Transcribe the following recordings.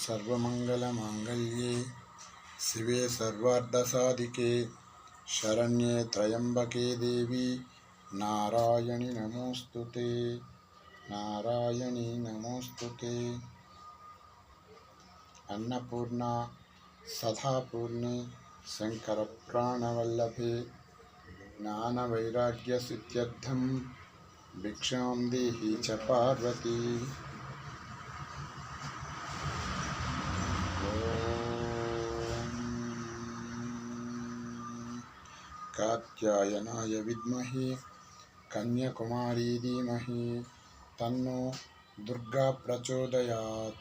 सर्वमंगलमांगल्ये शिवे सर्वार्धसाधिके शरण्ये त्र्यंबके देवी नारायणी नमोस्तुते नारायणी नमोस्तुते। अन्नपूर्णा सदापूर्णे शंकर प्राणवल्लभे ज्ञानवैराग्यसिद्ध्यर्थं भिक्षां देहि च पार्वती। कात्यायनाय विद्महे कन्याकुमारी धीमहि तन्नो दुर्गा प्रचोदयात्।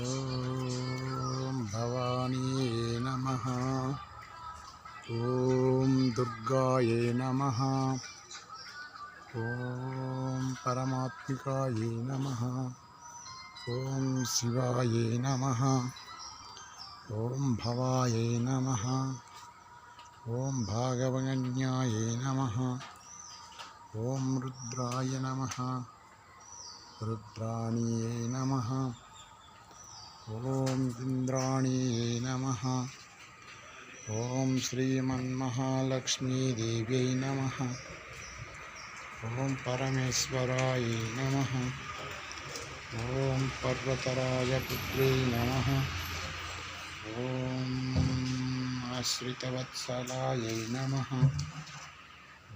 ओम भवानी नमः। ओम दुर्गाये नमः। ओम परमात्मिकाये नमः। ओम शिवाये नमः। ओम भवाये नमः। ओम भागवन्याये नमः। ओम रुद्राय नमः। रुद्राणीये नमः। ओम इंद्राणीये नमः। ओम श्रीमन्महालक्ष्मी देव्यै नमः। ओम परमेश्वराय नमः। ओम पर्वतराज पुत्रे नमः। ओम आश्रितवत्सलाय नमः।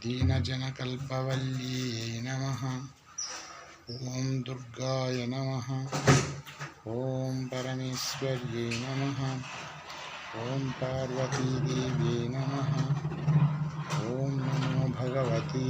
दीनजनकल्पवल्लिये नमः। ओम दुर्गाय नमः। ओम परमेश्वर्यै नमः। ओम पार्वती देव्यै नमः। ओम नमो भगवती